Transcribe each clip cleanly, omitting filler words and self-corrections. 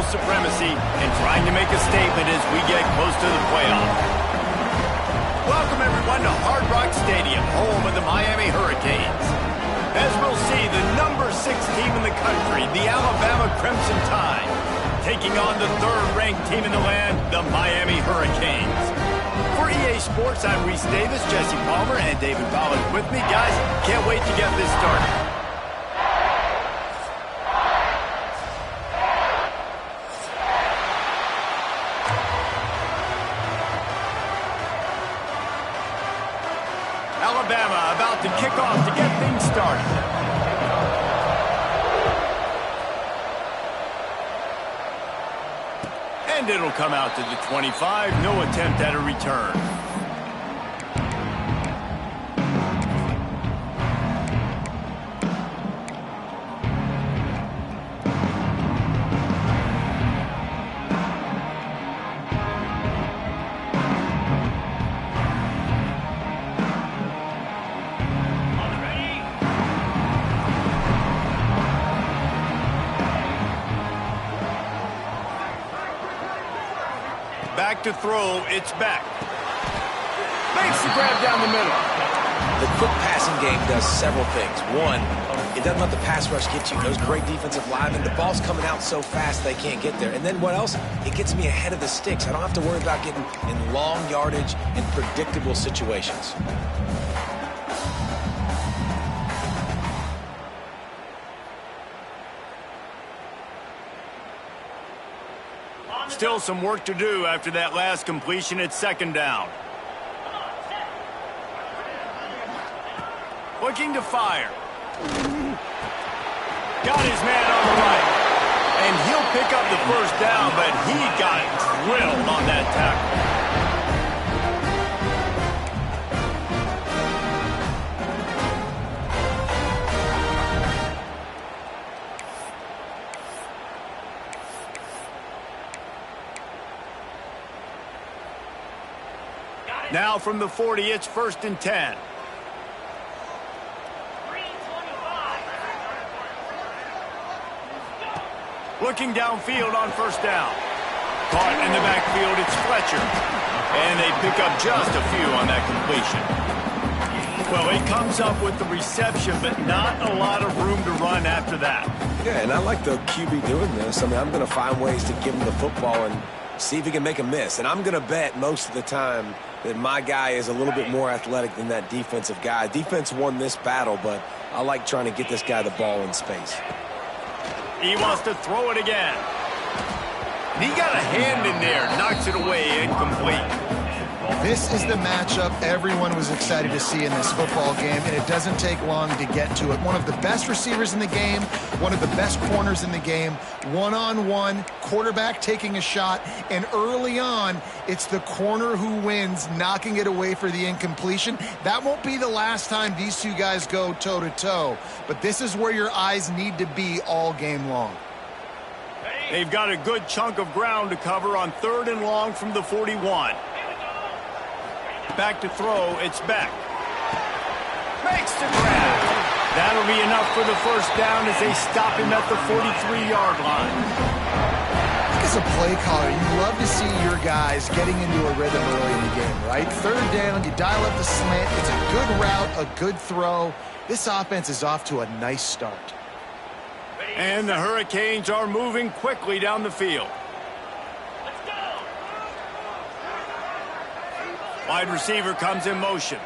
supremacy and trying to make a statement as we get close to the playoffs. Welcome, everyone, to Hard Rock Stadium, home of the Miami Hurricanes. As we'll see, the number 6 team in the country, the Alabama Crimson Tide, taking on the 3rd-ranked team in the land, the Miami Hurricanes. For EA Sports, I'm Reese Davis, Jesse Palmer, and David Ballard with me. Guys, can't wait to get this started. Alabama about to kick off to get things started. And it'll come out to the 25. No attempt at a return. Back to throw, it's back. Makes the grab down the middle. The quick passing game does several things. One, it doesn't let the pass rush get you. Those great defensive linemen, the ball's coming out so fast they can't get there. And then what else? It gets me ahead of the sticks. I don't have to worry about getting in long yardage and predictable situations. Still some work to do after that last completion at 2nd down. Looking to fire. Got his man on the right. And he'll pick up the 1st down, but he got drilled on that tackle. Now from the 40, it's 1st and 10. Looking downfield on 1st down. Caught in the backfield, it's Fletcher. And they pick up just a few on that completion. Well, he comes up with the reception, but not a lot of room to run after that. Yeah, and I like the QB doing this. I mean, I'm going to find ways to give him the football and see if he can make a miss. And I'm going to bet most of the time that my guy is a little bit more athletic than that defensive guy. Defense won this battle, but I like trying to get this guy the ball in space. He wants to throw it again. He got a hand in there, knocks it away, incomplete. This is the matchup everyone was excited to see in this football game, and it doesn't take long to get to it. One of the best receivers in the game, one of the best corners in the game, one-on-one, quarterback taking a shot, and early on, it's the corner who wins, knocking it away for the incompletion. That won't be the last time these two guys go toe-to-toe, but this is where your eyes need to be all game long. They've got a good chunk of ground to cover on 3rd and long from the 41. Back to throw, it's back. Makes the grab. That'll be enough for the 1st down as they stop him at the 43-yard line. As a play caller, you love to see your guys getting into a rhythm early in the game, right? 3rd down, you dial up the slant. It's a good route, a good throw. This offense is off to a nice start. And the Hurricanes are moving quickly down the field. Wide receiver comes in motion.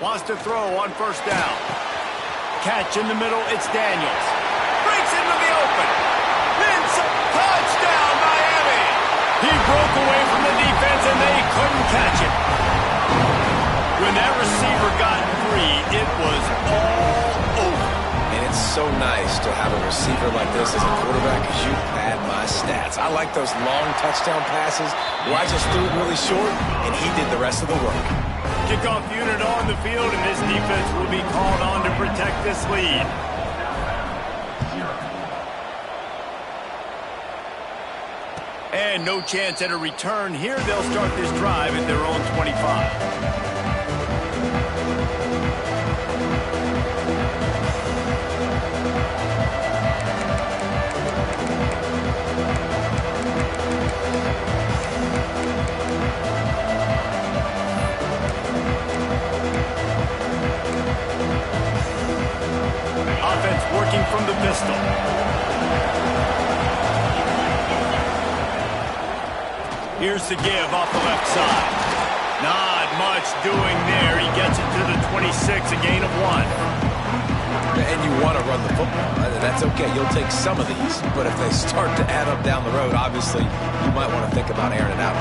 Wants to throw on 1st down. Catch in the middle, it's Daniels. Breaks into the open. Touchdown, Miami! He broke away from the defense and they couldn't catch it. When that receiver got free, it was all over. And it's so nice to have a receiver like this as a quarterback because you pad my stats. I like those long touchdown passes where I just threw it really short and he did the rest of the work. Kickoff unit on the field, and this defense will be called on to protect this lead. And no chance at a return here. They'll start this drive at their own 25. Here's the give off the left side. Not much doing there. He gets it to the 26, a gain of 1. And you want to run the football. That's okay. You'll take some of these. But if they start to add up down the road, obviously, you might want to think about airing it out.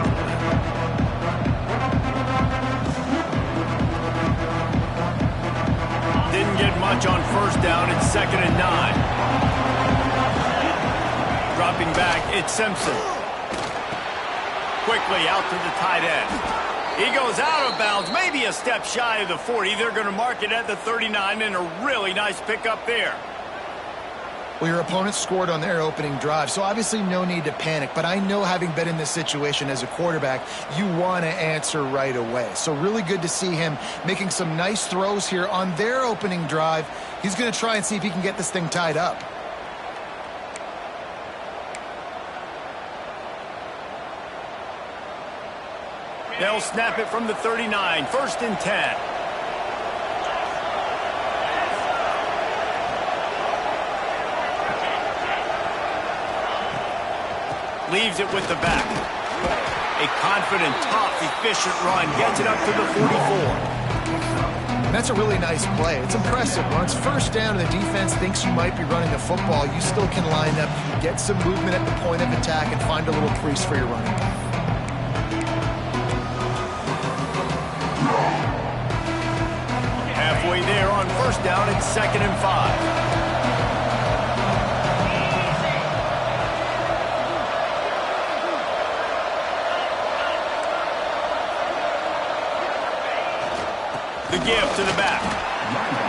Didn't get much on first down. It's 2nd and 9. Dropping back, it's Simpson. Quickly out to the tight end. He goes out of bounds, maybe a step shy of the 40. They're going to mark it at the 39, and a really nice pickup there. Well, your opponent scored on their opening drive, so obviously no need to panic. But I know, having been in this situation as a quarterback, you want to answer right away. So really good to see him making some nice throws here on their opening drive. He's going to try and see if he can get this thing tied up. They'll snap it from the 39, 1st and 10. Leaves it with the back. A confident, tough, efficient run. Gets it up to the 44. That's a really nice play. It's impressive. When it's 1st down and the defense thinks you might be running the football, you still can line up, get some movement at the point of attack, and find a little crease for your running back. Halfway there on 1st down, it's 2nd and 5. The give to the back.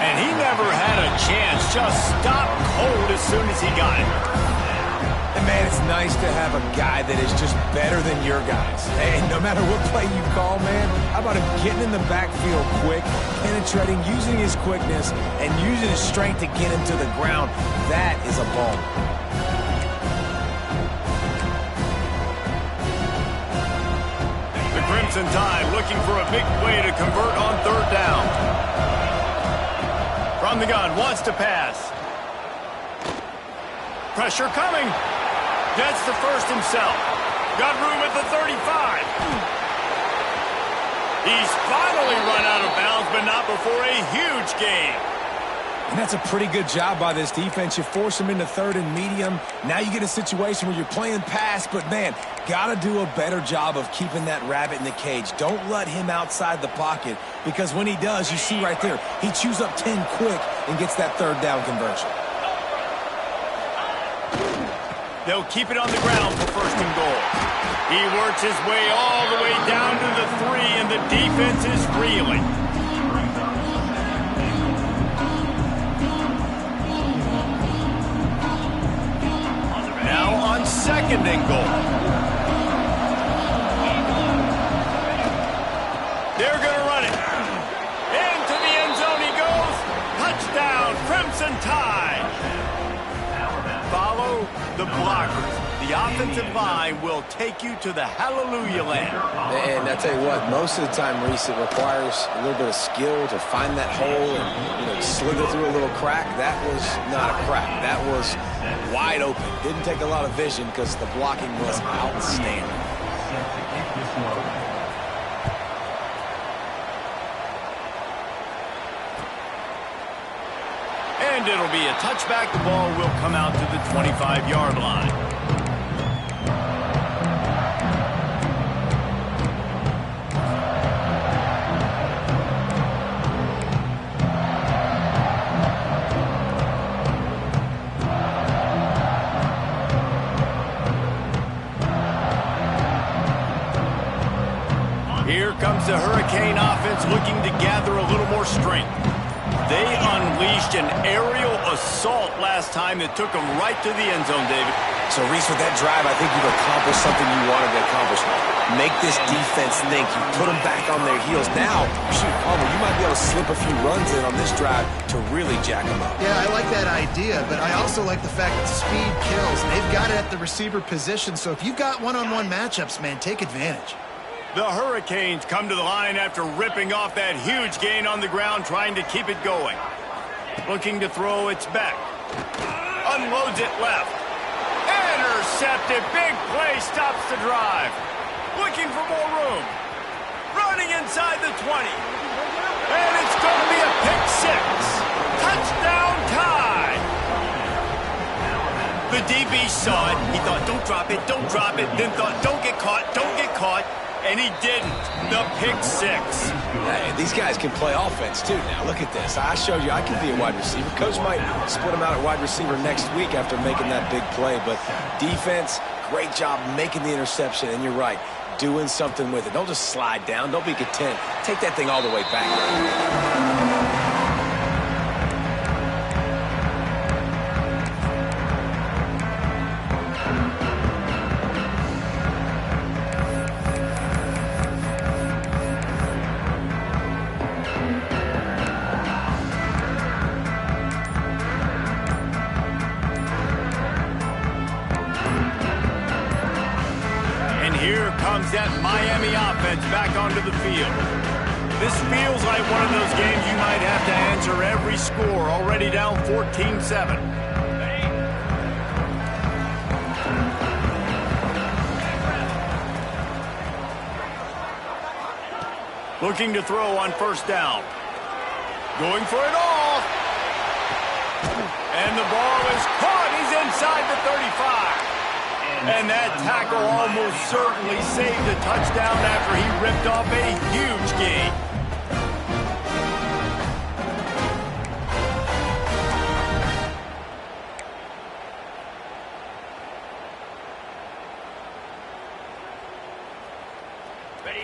And he never had a chance. Just stopped cold as soon as he got it. And, man, it's nice to have a guy that is just better than your guys. Hey, no matter what play you call, man, how about him getting in the backfield quick, penetrating, using his quickness, and using his strength to get him to the ground. That is a ball. The Crimson Tide looking for a big play to convert on 3rd down. From the gun, wants to pass. Pressure coming. Gets the 1st himself. Got room at the 35. He's finally run out of bounds, but not before a huge gain. And that's a pretty good job by this defense. You force him into 3rd and medium. Now you get a situation where you're playing pass, but, man, got to do a better job of keeping that rabbit in the cage. Don't let him outside the pocket, because when he does, you see right there, he chews up 10 quick and gets that 3rd down conversion. They'll keep it on the ground for 1st and goal. He works his way all the way down to the 3, and the defense is reeling. Now on 2nd and goal. They're going to run it. Into the end zone he goes. Touchdown, Crimson Tide. Follow the blockers. The offensive line will take you to the hallelujah land. And I tell you what, most of the time, Reese, it requires a little bit of skill to find that hole and slither through a little crack. That was not a crack. That was wide open. Didn't take a lot of vision because the blocking was outstanding. And it'll be a touchback. The ball will come out to the 25-yard line. Here comes the Hurricane offense looking to gather a little more strength. They unleashed an aerial assault last time that took them right to the end zone, David. So, Reese, with that drive, I think you've accomplished something you wanted to accomplish. Make this defense think. You put them back on their heels. Now, shoot, Palmer, you might be able to slip a few runs in on this drive to really jack them up. Yeah, I like that idea, but I also like the fact that speed kills. They've got it at the receiver position, so if you've got one-on-one matchups, man, take advantage. The Hurricanes come to the line after ripping off that huge gain on the ground, trying to keep it going. Looking to throw its back. Unloads it left. intercepted. Big play stops the drive. Looking for more room. Running inside the 20. And it's going to be a pick six. Touchdown tie. The DB saw it. He thought, don't drop it, don't drop it. Then thought, don't get caught, don't get caught. And he didn't. The pick six. Hey, these guys can play offense, too, now. Look at this. I showed you I can be a wide receiver. Coach might split him out at wide receiver next week after making that big play. But defense, great job making the interception. And you're right, doing something with it. Don't just slide down. Don't be content. Take that thing all the way back. Comes that Miami offense back onto the field. This feels like one of those games you might have to answer every score, already down 14-7. Looking to throw on first down. Going for it all. And the ball is caught. He's inside the 35. And that tackle almost certainly saved a touchdown after he ripped off a huge gain.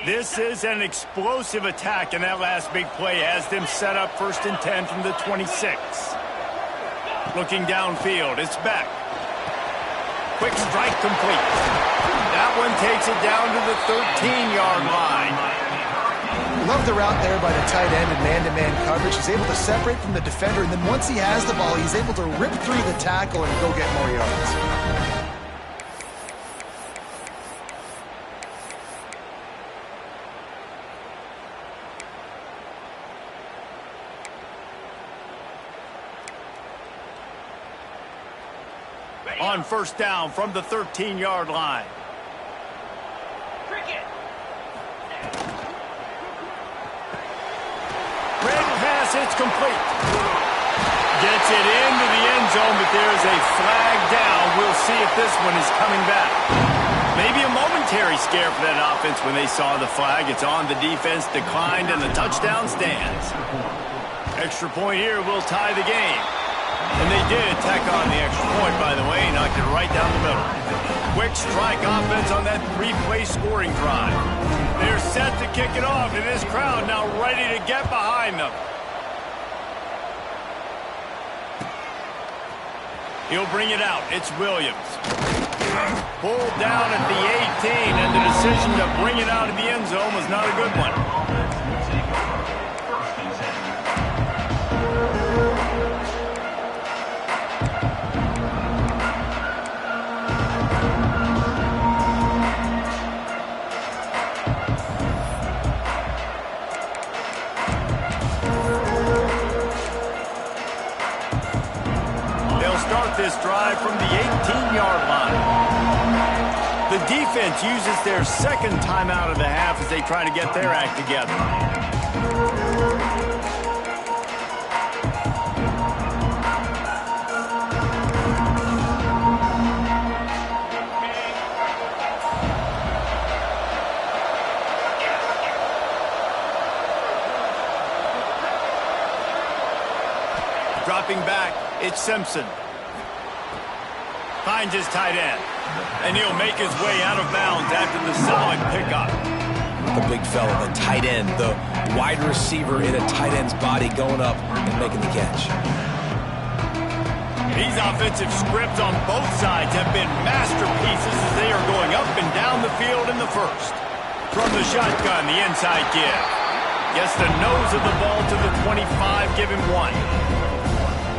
This is an explosive attack, and that last big play has them set up 1st and 10 from the 26. Looking downfield, it's Beck. Quick strike complete. That one takes it down to the 13-yard line. Love the route there by the tight end and man-to-man coverage. He's able to separate from the defender, and then once he has the ball, he's able to rip through the tackle and go get more yards. On first down from the 13-yard line. Red pass, it's complete. Gets it into the end zone, but there's a flag down. We'll see if this one is coming back. Maybe a momentary scare for that offense when they saw the flag. It's on, the defense declined, and the touchdown stands. Extra point here will tie the game. And they did tack on the extra point, by the way, knocked it right down the middle. Quick strike offense on that 3-play scoring drive. They're set to kick it off, and this crowd now ready to get behind them. He'll bring it out. It's Williams. Pulled down at the 18, and the decision to bring it out of the end zone was not a good one. This drive from the 18-yard line. The defense uses their second timeout of the half as they try to get their act together. Dropping back, it's Simpson. Finds his tight end. And he'll make his way out of bounds after the solid pickup. The big fella, the tight end, the wide receiver in a tight end's body going up and making the catch. These offensive scripts on both sides have been masterpieces as they are going up and down the field in the first. From the shotgun, the inside give. Gets the nose of the ball to the 25, give him one.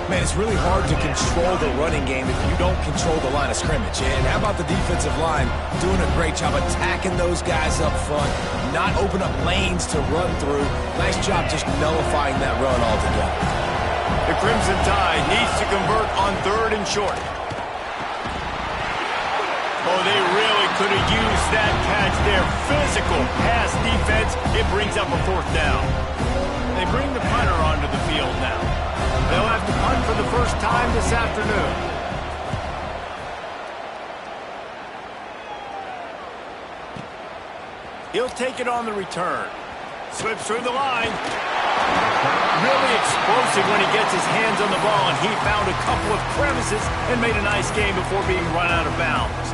Man, it's really hard to control the running game if you don't control the line of scrimmage. And how about the defensive line doing a great job attacking those guys up front, not open up lanes to run through. Nice job just nullifying that run altogether. The Crimson Tide needs to convert on 3rd and short. could have used that catch there. Physical pass defense. It brings up a fourth down. They bring the punter onto the field now. They'll have to punt for the first time this afternoon. He'll take it on the return. Slips through the line. Really explosive when he gets his hands on the ball, and he found a couple of crevices and made a nice game before being run out of bounds.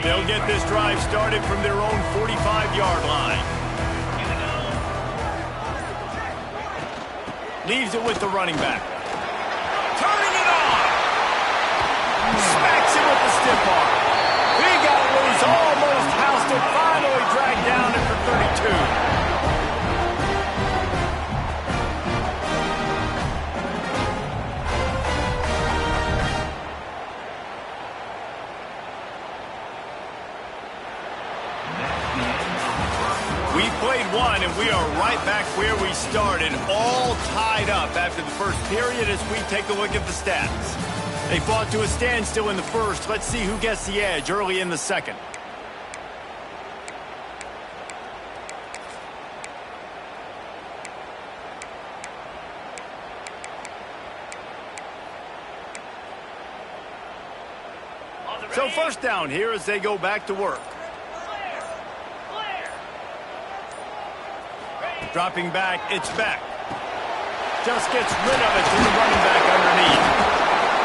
They'll get this drive started from their own 45-yard line. Leaves it with the running back. Turning it on! Smacks him with the stiff arm. He got loose, almost housed it, finally dragged down after 32. We played one, and we are right back where we started, all tied up after the first period as we take a look at the stats. They fought to a standstill in the first. Let's see who gets the edge early in the second. So first down here as they go back to work. Dropping back, it's back. Just gets rid of it to the running back underneath.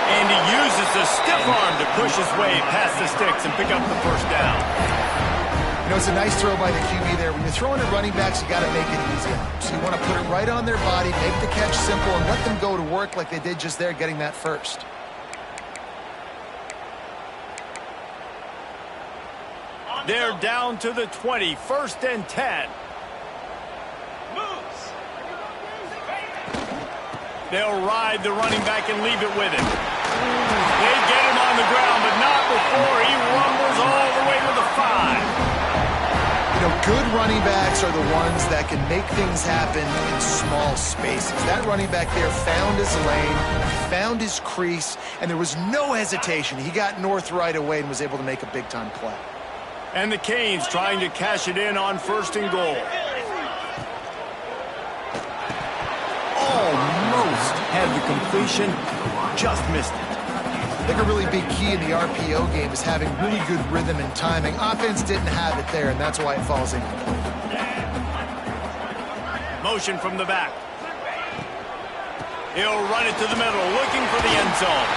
And he uses the stiff arm to push his way past the sticks and pick up the first down. You know, it's a nice throw by the QB there. When you're throwing at running backs, you got to make it easy. So you want to put it right on their body, make the catch simple, and let them go to work like they did just there, getting that first. They're down to the 20, 1st and 10. They'll ride the running back and leave it with him. They get him on the ground, but not before he rumbles all the way to the 5. You know, good running backs are the ones that can make things happen in small spaces. That running back there found his lane, found his crease, and there was no hesitation. He got north right away and was able to make a big-time play. And the Canes trying to cash it in on 1st and goal. Almost had the completion, just missed it. I think a really big key in the RPO game is having really good rhythm and timing. Offense didn't have it there, and that's why it falls incomplete. Motion from the back. He'll run it to the middle, looking for the end zone.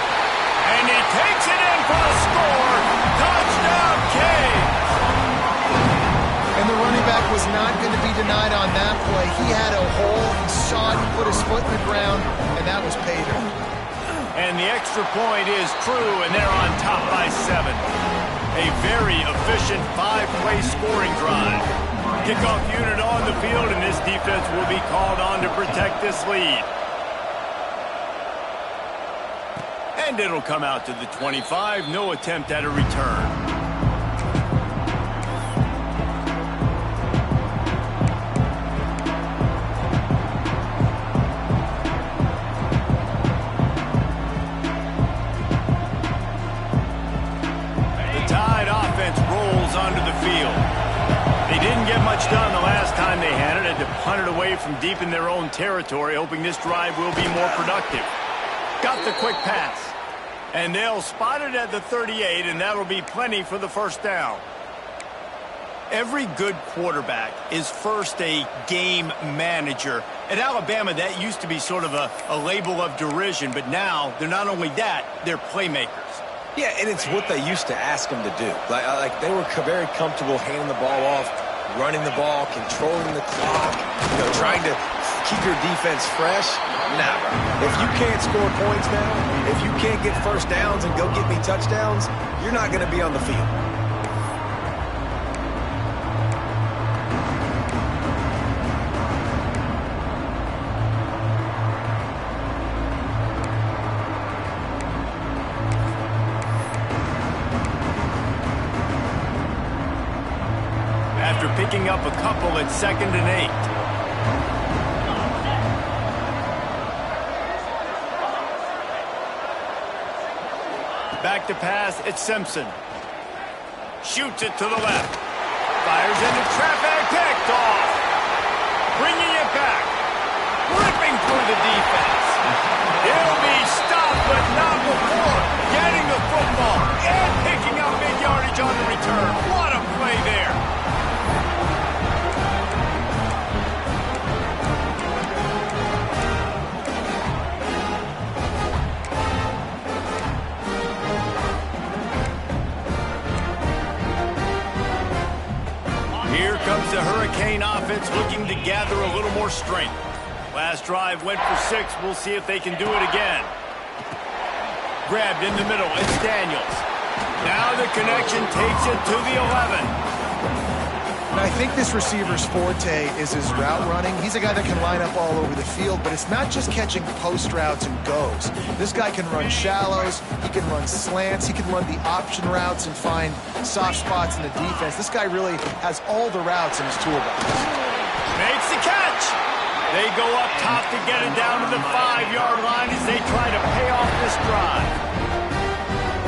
And he takes it in for a score. Touchdown, Canes! And the running back was not going to be denied on that play. He had a hole, he saw it, he put his foot in the ground, and that was pay dirt. And the extra point is true, and they're on top by 7. A very efficient 5-play scoring drive. Kickoff unit on the field, and this defense will be called on to protect this lead. And it'll come out to the 25. No attempt at a return. Much done the last time they had it. Had to punt it away from deep in their own territory, hoping this drive will be more productive. Got the quick pass. And they'll spot it at the 38, and that'll be plenty for the first down. Every good quarterback is first a game manager. At Alabama, that used to be sort of a label of derision, but now they're not only that, they're playmakers. Yeah, and it's what they used to ask them to do. Like they were very comfortable handing the ball off, running the ball, controlling the clock, trying to keep your defense fresh. Nah, bro. If you can't score points now, if you can't get first downs and go get me touchdowns, you're not going to be on the field. Picking up a couple at 2nd and 8. Back to pass, it's Simpson. Shoots it to the left. Fires into traffic, picked off. Bringing it back. Ripping through the defense. He'll be stopped, but not before getting the football and picking up big yardage on the return. What a play there. Here comes the Hurricane offense looking to gather a little more strength. Last drive went for 6. We'll see if they can do it again. Grabbed in the middle. It's Daniels. Now the connection takes it to the 11. And I think this receiver's forte is his route running. He's a guy that can line up all over the field, but it's not just catching post routes and goes. This guy can run shallows, he can run slants, he can run the option routes and find soft spots in the defense. This guy really has all the routes in his toolbox. Makes the catch. They go up top to get it down to the 5-yard line as they try to pay off this drive.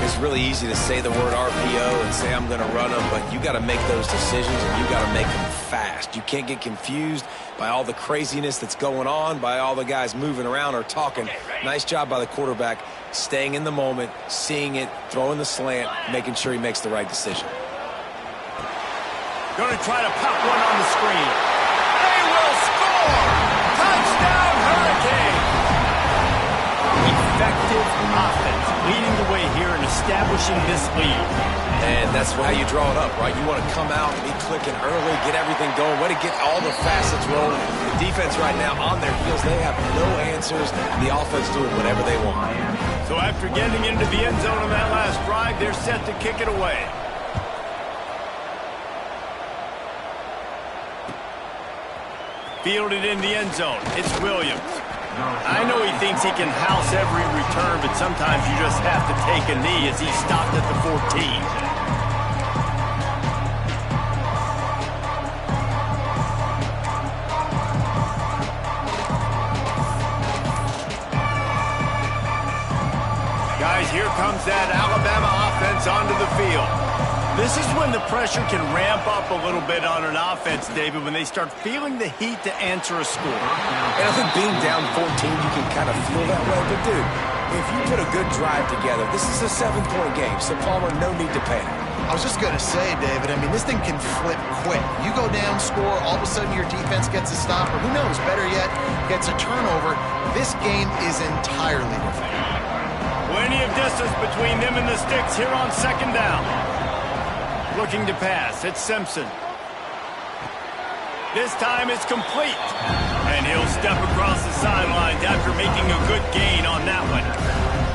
It's really easy to say the word RPO and say I'm going to run them, but you got to make those decisions and you got to make them fast. You can't get confused by all the craziness that's going on, by all the guys moving around or talking. Nice job by the quarterback, staying in the moment, seeing it, throwing the slant, making sure he makes the right decision. Going to try to pop one on the screen. They will score! Touchdown, Hurricane! Effective offense leading the way here and establishing this lead. And that's how you draw it up, right? You want to come out, be clicking early, get everything going, way to get all the facets rolling. The defense right now on their heels, they have no answers. The offense doing whatever they want. So after getting into the end zone on that last drive, they're set to kick it away. Fielded in the end zone. It's Williams. I know he thinks he can house every return, but sometimes you just have to take a knee as he stopped at the 14. Guys, here comes that Alabama offense onto the field. This is when the pressure can ramp up a little bit on an offense, David, when they start feeling the heat to answer a score. And I think being down 14, you can kind of feel that way. But, dude, if you put a good drive together, this is a 7-point game, so Palmer, no need to panic. I was just going to say, David, I mean, this thing can flip quick. You go down, score, all of a sudden your defense gets a stop, or who knows, better yet, gets a turnover. This game is entirely different. Plenty of distance between them and the sticks here on second down. Looking to pass, it's Simpson. This time it's complete. And he'll step across the sidelines after making a good gain on that one.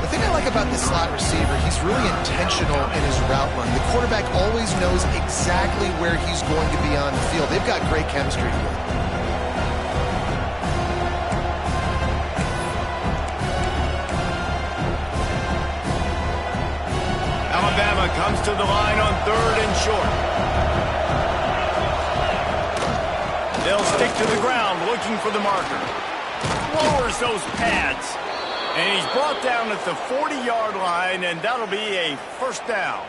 The thing I like about this slot receiver, he's really intentional in his route run. The quarterback always knows exactly where he's going to be on the field. They've got great chemistry together. Alabama comes to the line on 3rd and short. They'll stick to the ground looking for the marker. Lowers those pads. And he's brought down at the 40-yard line, and that'll be a first down.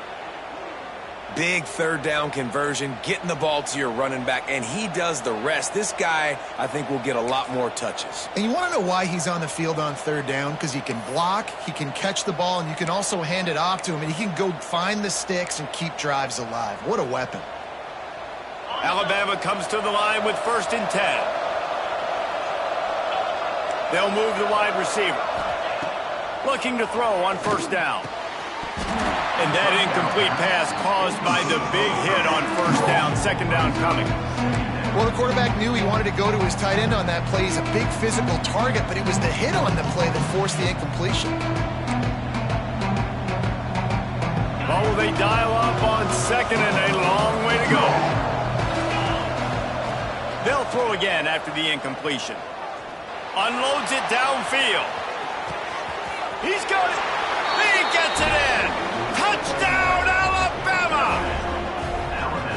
Big 3rd down conversion, getting the ball to your running back, and he does the rest. This guy, I think, will get a lot more touches. And you want to know why he's on the field on 3rd down? Because he can block, he can catch the ball, and you can also hand it off to him, and he can go find the sticks and keep drives alive. What a weapon. Alabama comes to the line with 1st and 10. They'll move the wide receiver. Looking to throw on 1st down. And that incomplete pass caused by the big hit on 1st down, 2nd down coming. Well, the quarterback knew he wanted to go to his tight end on that play. He's a big physical target, but it was the hit on the play that forced the incompletion. Oh, they dial up on 2nd and a long way to go. They'll throw again after the incompletion. Unloads it downfield. He's got it. He gets it in. Touchdown, Alabama!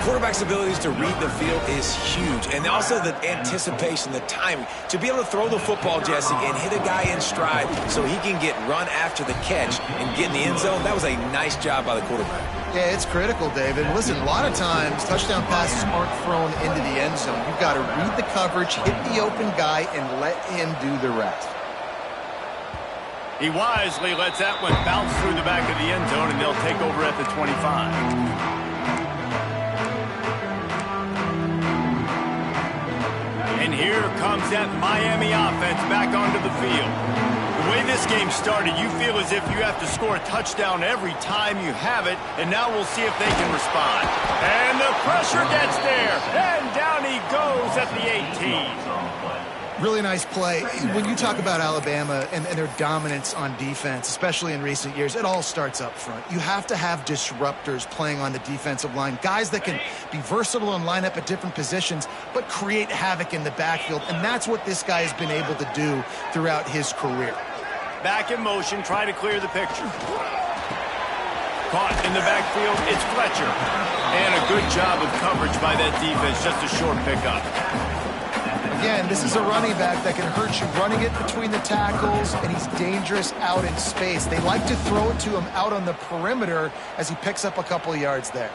quarterback's abilities to read the field is huge. And also the anticipation, the timing. To be able to throw the football, Jesse, and hit a guy in stride so he can get run after the catch and get in the end zone, that was a nice job by the quarterback. Yeah, it's critical, David. Listen, a lot of times touchdown passes aren't thrown into the end zone. You've got to read the coverage, hit the open guy, and let him do the rest. He wisely lets that one bounce through the back of the end zone, and they'll take over at the 25. And here comes that Miami offense back onto the field. The way this game started, you feel as if you have to score a touchdown every time you have it, and now we'll see if they can respond. And the pressure gets there, and down he goes at the 18. Really nice play. When you talk about Alabama and their dominance on defense, especially in recent years, it all starts up front. You have to have disruptors playing on the defensive line, guys that can be versatile and line up at different positions, but create havoc in the backfield, and that's what this guy has been able to do throughout his career. Back in motion, try to clear the picture. Caught in the backfield, it's Fletcher. And a good job of coverage by that defense, just a short pickup. Again, this is a running back that can hurt you running it between the tackles, and he's dangerous out in space. They like to throw it to him out on the perimeter as he picks up a couple of yards there.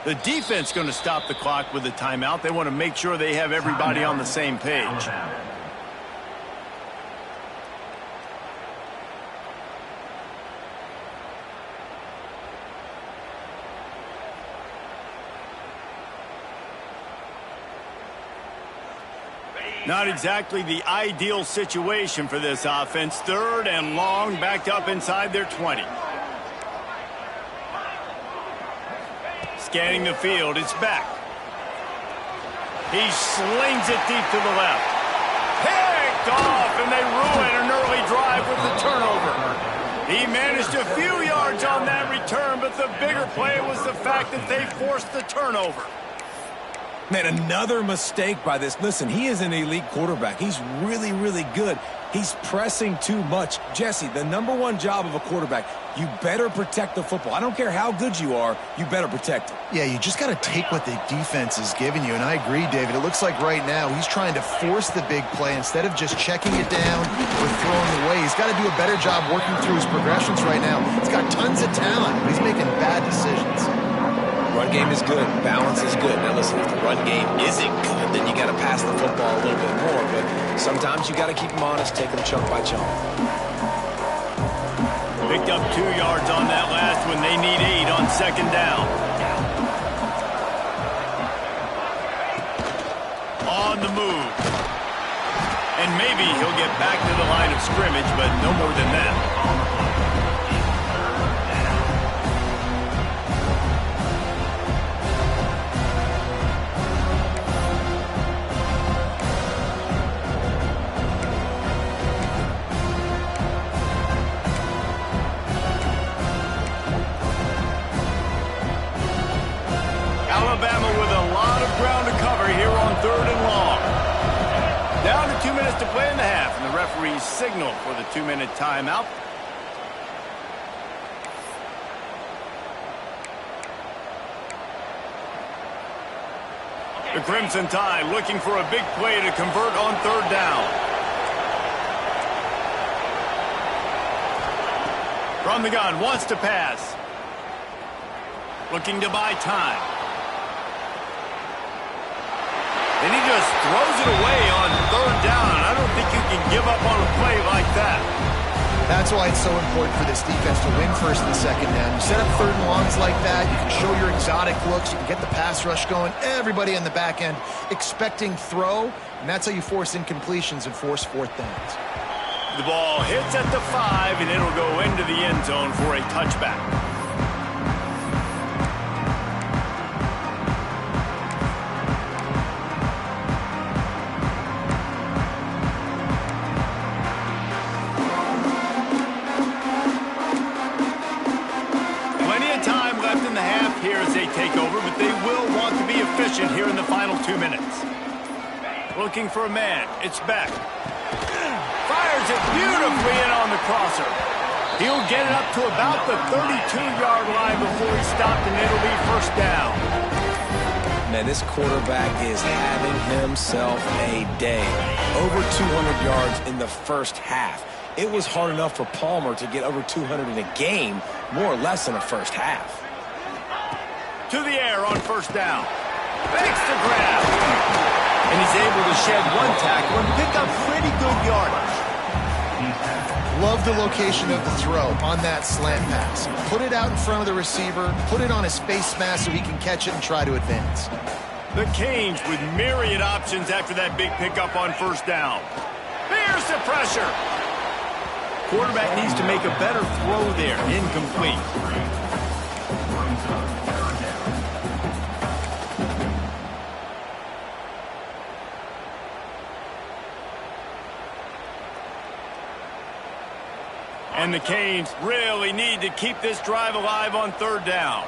The defense going to stop the clock with a timeout. They want to make sure they have everybody on the same page. Not exactly the ideal situation for this offense. 3rd and long, backed up inside their 20. Scanning the field, it's back. He slings it deep to the left. Picked off, and they ruin an early drive with the turnover. He managed a few yards on that return, but the bigger play was the fact that they forced the turnover. Man, another mistake by this. Listen, he is an elite quarterback. He's really, really good. He's pressing too much. Jesse, the #1 job of a quarterback, you better protect the football. I don't care how good you are, you better protect it. Yeah, you just got to take what the defense is giving you, and I agree, David. It looks like right now he's trying to force the big play instead of just checking it down or throwing away. He's got to do a better job working through his progressions right now. He's got tons of talent, but he's making bad decisions. Run game is good. Balance is good. Now, listen, if the run game isn't good, then you got to pass the football a little bit more. But sometimes you got to keep them honest, take them chunk by chunk. Picked up 2 yards on that last one. They need 8 on 2nd down. On the move. And maybe he'll get back to the line of scrimmage, but no more than that. Alabama with a lot of ground to cover here on 3rd and long. Down to 2 minutes to play in the half, and the referees signal for the 2-minute timeout. The Crimson Tide looking for a big play to convert on 3rd down. From the gun, wants to pass. Looking to buy time. And he just throws it away on 3rd down. I don't think you can give up on a play like that. That's why it's so important for this defense to win 1st and 2nd down. You set up 3rd and longs like that. You can show your exotic looks. You can get the pass rush going. Everybody on the back end expecting throw, and that's how you force incompletions and force 4th downs. The ball hits at the 5, and it'll go into the end zone for a touchback. Here as they take over, but they will want to be efficient here in the final 2 minutes. Looking for a man. It's Beck. Fires it beautifully in on the crosser. He'll get it up to about the 32-yard line before he's stopped, and it'll be first down. Man, this quarterback is having himself a day. Over 200 yards in the first half. It was hard enough for Palmer to get over 200 in a game, more or less in a first half. To the air on first down. Makes the grab. And he's able to shed one tackle and pick up pretty good yardage. Love the location of the throw on that slant pass. Put it out in front of the receiver, put it on his face mask so he can catch it and try to advance. The Canes with myriad options after that big pickup on first down. There's the pressure. Quarterback needs to make a better throw there. Incomplete. And the Canes really need to keep this drive alive on third down.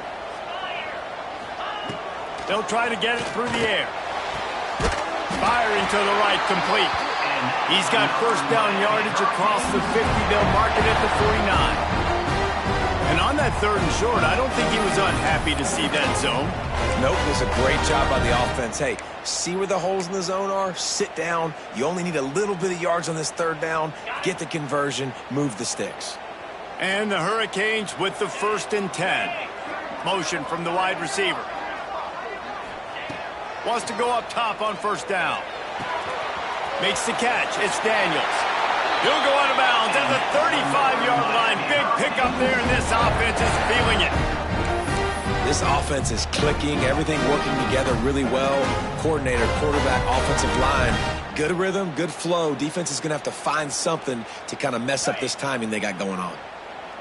They'll try to get it through the air. Firing to the right, complete. He's got first down yardage across the 50. They'll mark it at the 49. And on that third and short, I don't think he was unhappy to see that zone. Nope, it was a great job by the offense. Hey, see where the holes in the zone are? Sit down. You only need a little bit of yards on this third down. Get the conversion. Move the sticks. And the Hurricanes with the 1st and 10. Motion from the wide receiver. Wants to go up top on first down. Makes the catch. It's Daniels. He'll go out of bounds at the 35-yard line. Big pickup there, and this offense is feeling it. This offense is clicking. Everything working together really well. Coordinator, quarterback, offensive line. Good rhythm, good flow. Defense is going to have to find something to kind of mess up this timing they got going on.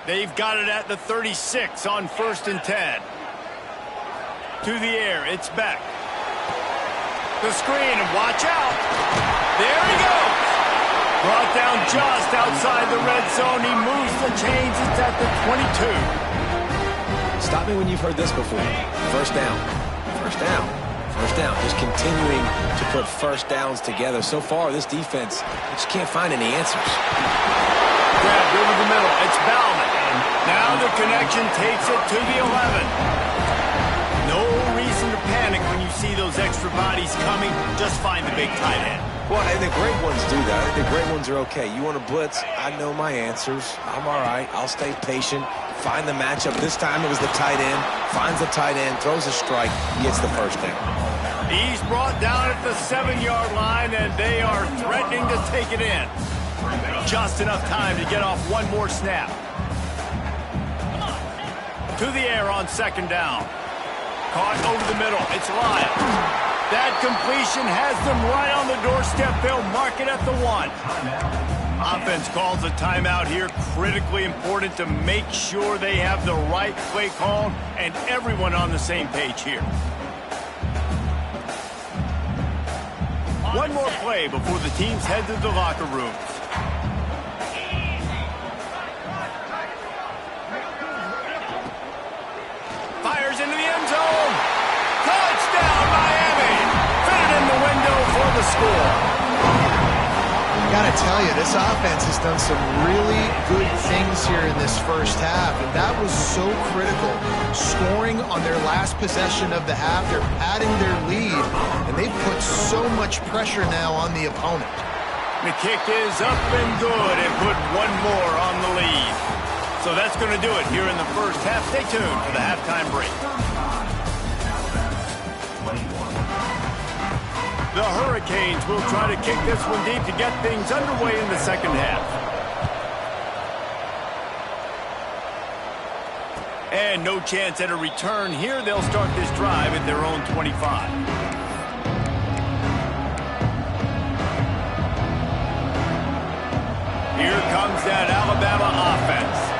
They've got it at the 36 on 1st and 10. To the air, it's Beck. The screen, and watch out. There he goes. Brought down just outside the red zone. He moves the chains. It's at the 22. Stop me when you've heard this before. First down. First down. First down. Just continuing to put first downs together. So far, this defense just can't find any answers. Grabbed over the middle. It's Bauman. Now the connection takes it to the 11. No reason to panic when you see those extra bodies coming. Just find the big tight end. Well, and the great ones do that. The great ones are okay. You want to blitz? I know my answers. I'm all right. I'll stay patient. Find the matchup. This time it was the tight end. Finds the tight end, throws a strike, gets the first down. He's brought down at the 7-yard line, and they are threatening to take it in. Just enough time to get off one more snap. To the air on 2nd down. Caught over the middle. It's Lyle. That completion has them right on the doorstep. They'll mark it at the 1. Offense calls a timeout here. Critically important to make sure they have the right play call and everyone on the same page here. One more play before the teams head to the locker rooms. Fires into the end zone. Touchdown, Miami. Fitted in the window for the score. Gotta tell you, this offense has done some really good things here in this first half, and that was so critical. Scoring on their last possession of the half, they're padding their lead, and they've put so much pressure now on the opponent. The kick is up and good, and put one more on the lead. So that's going to do it here in the first half. Stay tuned for the halftime break. The Hurricanes will try to kick this one deep to get things underway in the second half. And no chance at a return here. They'll start this drive at their own 25. Here comes that Alabama offense.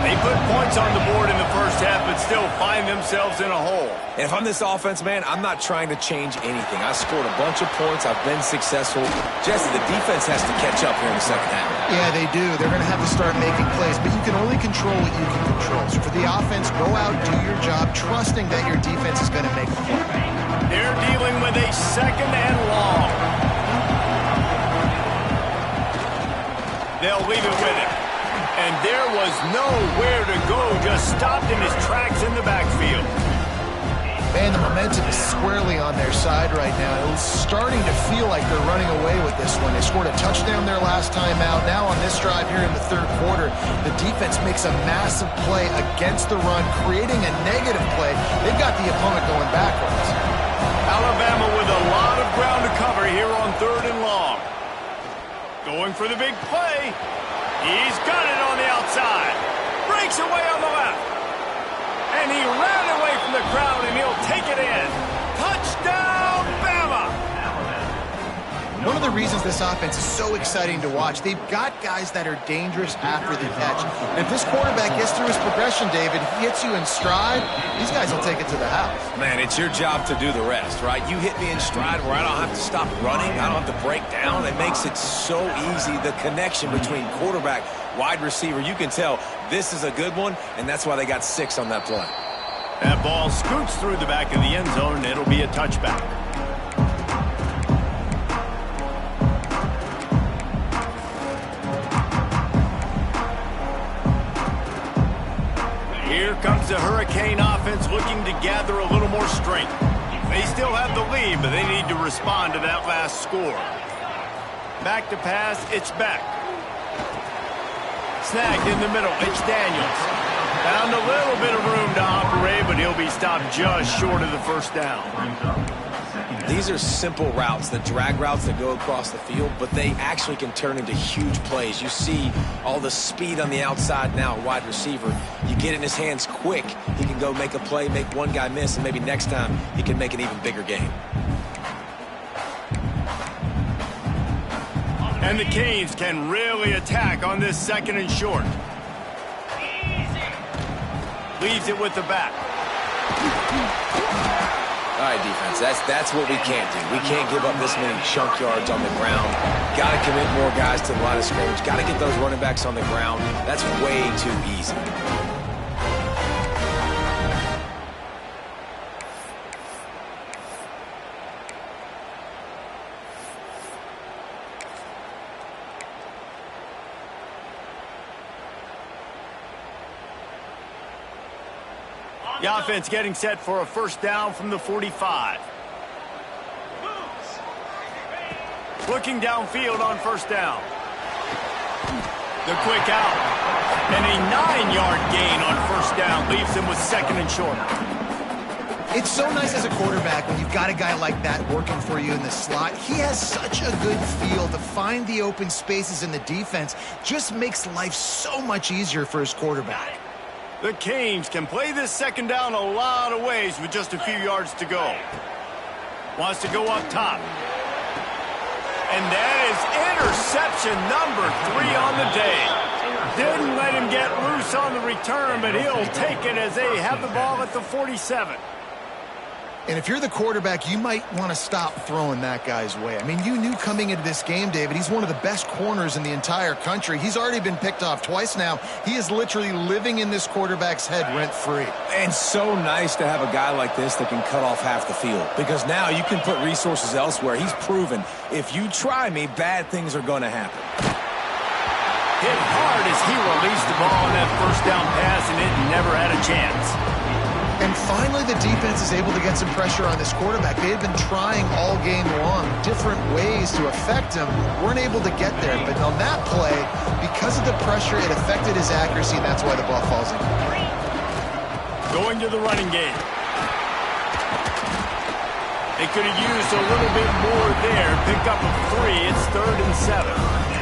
They put points on the board in the first half, but still find themselves in a hole. And if I'm this offense, man, I'm not trying to change anything. I scored a bunch of points. I've been successful. Jesse, the defense has to catch up here in the second half. Yeah, they do. They're going to have to start making plays, but you can only control what you can control. So for the offense, go out, do your job, trusting that your defense is going to make a play. They're dealing with a 2nd and long. They'll leave it with him. And there was nowhere to go, just stopped in his tracks in the backfield. Man, the momentum is squarely on their side right now. It was starting to feel like they're running away with this one. They scored a touchdown their last time out. Now on this drive here in the third quarter, the defense makes a massive play against the run, creating a negative play. They've got the opponent going backwards. Alabama with a lot of ground to cover here on 3rd and long. Going for the big play. He's got it on the outside. Breaks away on the left. And he ran away from the crowd, and he'll take it in. Touchdown, Bama! One of the reasons this offense is so exciting to watch, they've got guys that are dangerous after the catch. And if this quarterback gets through his progression, David, he hits you in stride, these guys will take it to the house. Man, it's your job to do the rest, right? You hit me in stride where I don't have to stop running. I don't have to break down. It makes it so easy. The connection between quarterback, wide receiver, you can tell this is a good one, and that's why they got 6 on that play. That ball scoots through the back of the end zone, and it'll be a touchback. Here comes the Hurricane offense looking to gather a little more strength. They still have the lead, but they need to respond to that last score. Back to pass, it's back. Snagged in the middle, it's Daniels. Found a little bit of room to operate, but he'll be stopped just short of the first down. These are simple routes, the drag routes that go across the field, but they actually can turn into huge plays. You see all the speed on the outside now, wide receiver. You get it in his hands quick, he can go make a play, make one guy miss, and maybe next time he can make an even bigger gain. And the Canes can really attack on this 2nd and short. Leaves it with the back. All right, defense, that's what we can't do. We can't give up this many chunk yards on the ground. Got to commit more guys to the line of scrimmage. Got to get those running backs on the ground. That's way too easy. The offense getting set for a first down from the 45. Looking downfield on first down. The quick out. And a 9-yard gain on first down leaves them with 2nd and short. It's so nice as a quarterback when you've got a guy like that working for you in the slot. He has such a good feel to find the open spaces in the defense. Just makes life so much easier for his quarterback. The Canes can play this 2nd down a lot of ways with just a few yards to go. Wants to go up top. And that is interception number 3 on the day. Didn't let him get loose on the return, but he'll take it as they have the ball at the 47. And if you're the quarterback, you might want to stop throwing that guy's way. I mean, you knew coming into this game, David, he's one of the best corners in the entire country. He's already been picked off twice now. He is literally living in this quarterback's head rent-free. And so nice to have a guy like this that can cut off half the field, because now you can put resources elsewhere. He's proven if you try me, bad things are going to happen. Hit hard as he released the ball on that first down pass, and it never had a chance. And finally, the defense is able to get some pressure on this quarterback. They had been trying all game long, different ways to affect him. Weren't able to get there. But on that play, because of the pressure, it affected his accuracy, and that's why the ball falls in. Going to the running game. They could have used a little bit more there. Pick up a 3. It's 3rd and 7.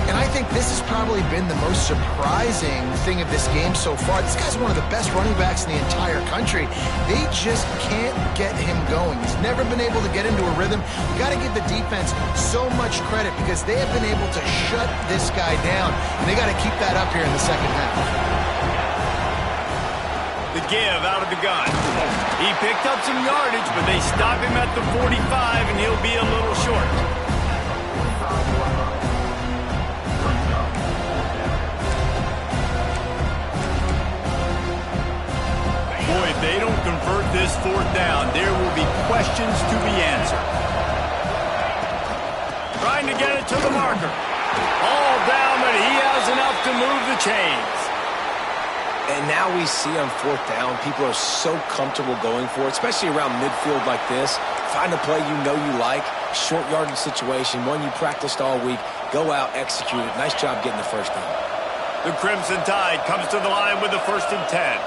And I think this has probably been the most surprising thing of this game so far. This guy's one of the best running backs in the entire country. They just can't get him going. He's never been able to get into a rhythm. You got to give the defense so much credit because they have been able to shut this guy down. And they got to keep that up here in the second half. The give out of the gun. He picked up some yardage, but they stop him at the 45, and he'll be a little short. Boy, if they don't convert this 4th down, there will be questions to be answered. Trying to get it to the marker. All down, but he has enough to move the chains. And now we see on fourth down, people are so comfortable going for it, especially around midfield like this. Find a play you know you like, short yardage situation, one you practiced all week. Go out, execute it. Nice job getting the first down. The Crimson Tide comes to the line with the 1st and 10.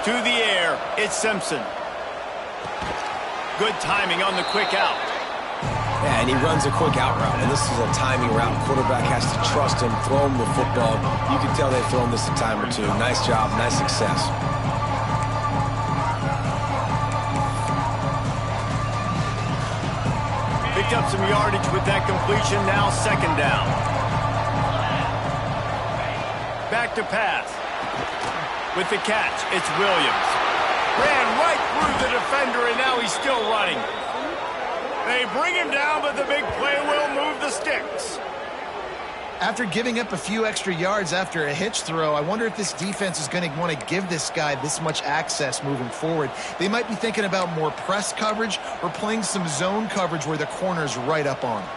To the air, it's Simpson. Good timing on the quick out. Yeah, and he runs a quick out route, and this is a timing route. Quarterback has to trust him, throw him the football. You can tell they've thrown this a time or two. Nice job, nice success. Picked up some yardage with that completion, now 2nd down. Back to pass. With the catch, it's Williams. Ran right through the defender, and now he's still running. They bring him down, but the big play will move the sticks. After giving up a few extra yards after a hitch throw, I wonder if this defense is going to want to give this guy this much access moving forward. They might be thinking about more press coverage or playing some zone coverage where the corner's right up on him.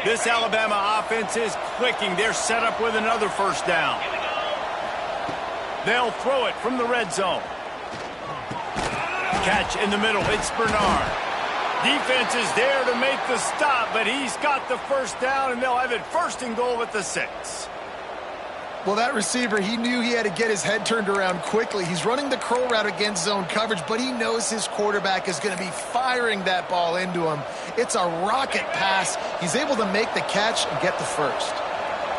This Alabama offense is clicking. They're set up with another 1st down. They'll throw it from the red zone. Catch in the middle. It's Bernard. Defense is there to make the stop, but he's got the 1st down, and they'll have it 1st and goal at the 6. Well, that receiver, he knew he had to get his head turned around quickly. He's running the curl route against zone coverage, but he knows his quarterback is going to be firing that ball into him. It's a rocket pass. He's able to make the catch and get the 1st.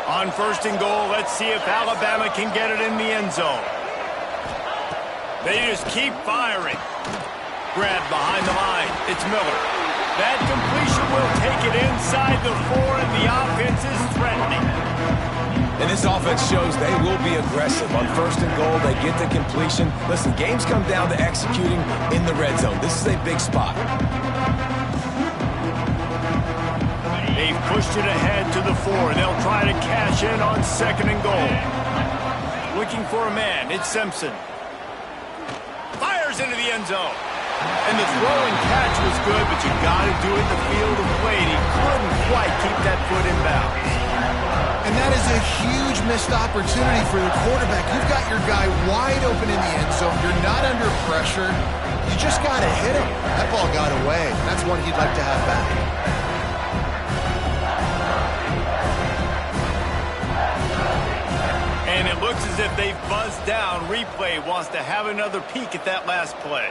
On 1st and goal, let's see if Alabama can get it in the end zone. They just keep firing. Grab behind the line. It's Miller. That completion will take it inside the 4, and the offense is threatening. And this offense shows they will be aggressive. On 1st and goal, they get the completion. Listen, games come down to executing in the red zone. This is a big spot. They've pushed it ahead to the 4. They'll try to cash in on 2nd and goal. Looking for a man. It's Simpson. Fires into the end zone. And the throw and catch was good, but you got to do it in the field of play. He couldn't quite keep that foot in bounds. And that is a huge missed opportunity for the quarterback. You've got your guy wide open in the end zone. You're not under pressure. You just got to hit him. That ball got away. That's one he'd like to have back. And it looks as if they've buzzed down. Replay wants to have another peek at that last play.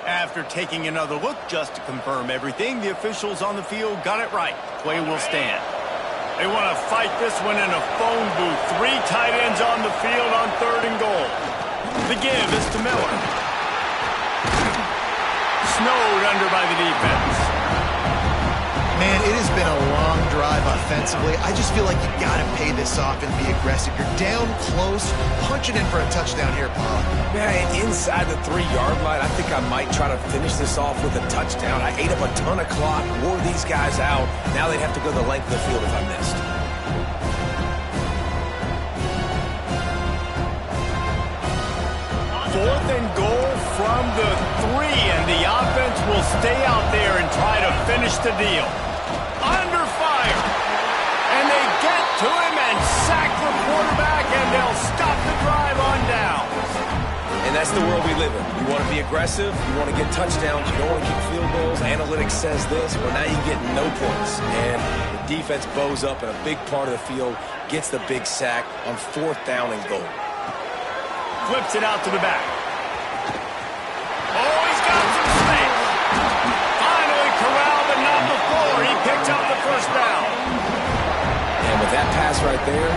After taking another look just to confirm everything, the officials on the field got it right. Play will stand. They want to fight this one in a phone booth. 3 tight ends on the field on 3rd and goal. The give is to Miller. Snowed under by the defense. Man, it has been a long drive offensively. I just feel like you got to pay this off and be aggressive. You're down close. Punch it in for a touchdown here, Paul. Yeah, and inside the 3-yard line, I think I might try to finish this off with a touchdown. I ate up a ton of clock, wore these guys out. Now they'd have to go the length of the field if I missed. Fourth and goal from the 3, and the offense will stay out there and try to finish the deal. Under fire, and they get to him and sack the quarterback, and they'll stop the drive on downs. And that's the world we live in. You want to be aggressive, you want to get touchdowns, you don't want to kick field goals. Analytics says this, well, now you get no points. And the defense bows up, and a big part of the field gets the big sack on 4th down and goal. Flips it out to the back. Oh, he's got some space. Finally corralled, but not before. He picks up the 1st down. And with that pass right there,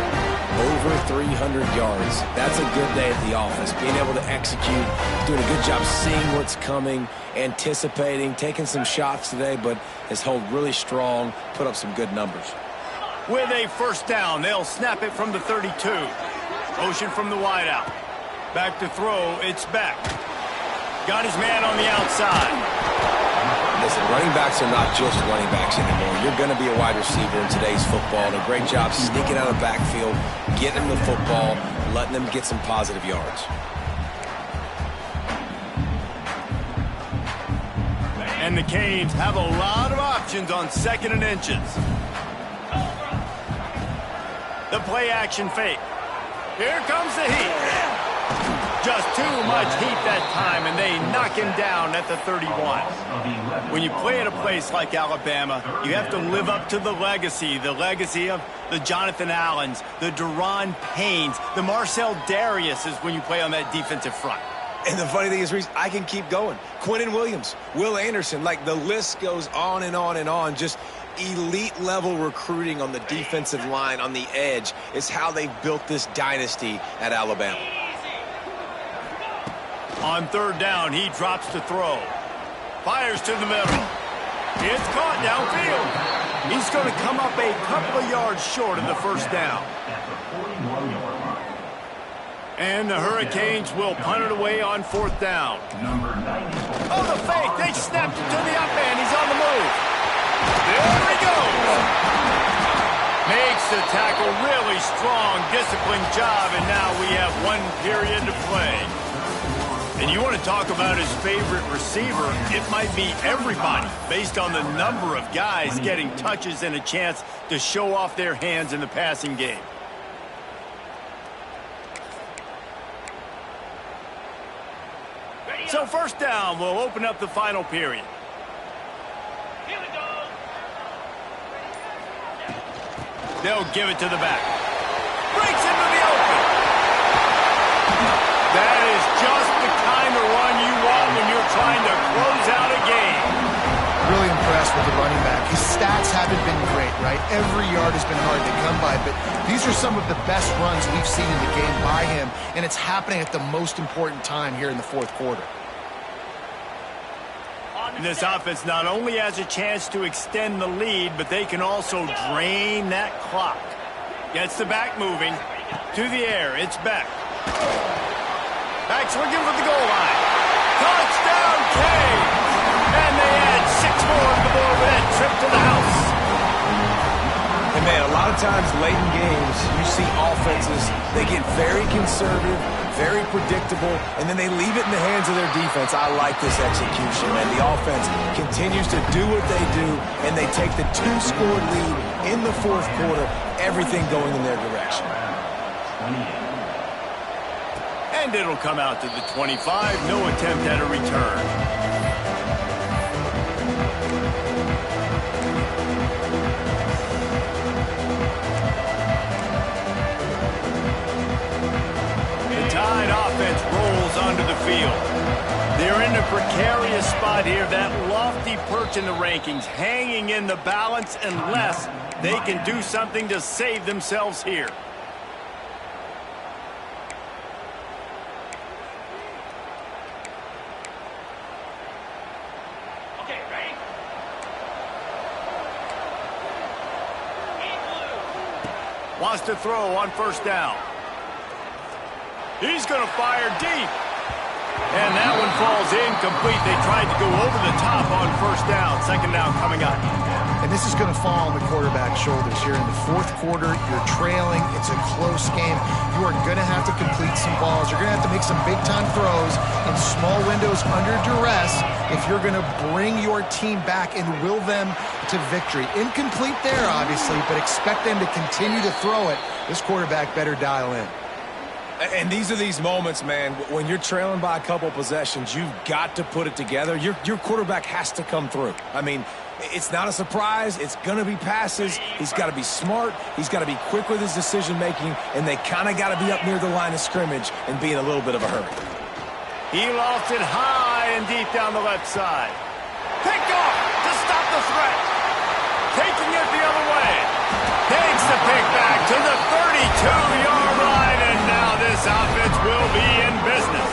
over 300 yards. That's a good day at the office. Being able to execute, doing a good job seeing what's coming, anticipating, taking some shots today, but has held really strong, put up some good numbers. With a 1st down, they'll snap it from the 32. Motion from the wideout. Back to throw, it's back. Got his man on the outside. Listen, running backs are not just running backs anymore. You're going to be a wide receiver in today's football. And a great job sneaking out of the backfield, getting them the football, letting them get some positive yards. And the Canes have a lot of options on 2nd and inches. The play action fake. Here comes the heat. Just too much heat that time, and they knock him down at the 31. When you play at a place like Alabama, you have to live up to the legacy of the Jonathan Allens, the Deron Paynes, the Marcel Dariuses when you play on that defensive front. And the funny thing is, Reese, I can keep going. Quinnen Williams, Will Anderson, like the list goes on and on and on. Just elite-level recruiting on the defensive line, on the edge, is how they've built this dynasty at Alabama. On 3rd down, he drops to throw. Fires to the middle. It's caught downfield. He's going to come up a couple of yards short of the 1st down. And the Hurricanes will punt it away on 4th down. Oh, the fake. They snapped it to the up end. He's on the move. There he goes. Makes the tackle really strong, disciplined job, and now we have 1 period to play. And you want to talk about his favorite receiver, it might be everybody, based on the number of guys getting touches and a chance to show off their hands in the passing game. So 1st down will open up the final period. Here we go. They'll give it to the back. Breaks into the open. That is just the kind of run you want when you're trying to close out a game. Really impressed with the running back. His stats haven't been great, right? Every yard has been hard to come by, but these are some of the best runs we've seen in the game by him, and it's happening at the most important time here in the 4th quarter. This offense not only has a chance to extend the lead, but they can also drain that clock. Gets the back moving. To the air, it's back. Back's looking for the goal line. Touchdown, Canes! And they add 6 more on the board with that trip to the house. And man, a lot of times late in games, you see offenses, they get very conservative, very predictable, and then they leave it in the hands of their defense. I like this execution, man. The offense continues to do what they do, and they take the 2-score lead in the 4th quarter, everything going in their direction. And it'll come out to the 25. No attempt at a return. The Tide offense rolls onto the field. They're in a precarious spot here, that lofty perch in the rankings, hanging in the balance unless they can do something to save themselves here. Wants to throw on 1st down. He's going to fire deep. And that one falls incomplete. They tried to go over the top on 1st down. 2nd down coming up. And this is going to fall on the quarterback's shoulders here in the 4th quarter. You're trailing. It's a close game. You are going to have to complete some balls. You're going to have to make some big-time throws in small windows under duress if you're going to bring your team back and will them to victory. Incomplete there, obviously, but expect them to continue to throw it. This quarterback better dial in. And these are these moments, man, when you're trailing by a couple possessions, you've got to put it together. Your quarterback has to come through. I mean, it's not a surprise. It's going to be passes. He's got to be smart. He's got to be quick with his decision-making, and they kind of got to be up near the line of scrimmage and be in a little bit of a hurry. He lost it high and deep down the left side. Picked off to stop the threat. Taking it the other way. Takes the pick back to the 32-yard line, and now this offense will be in business.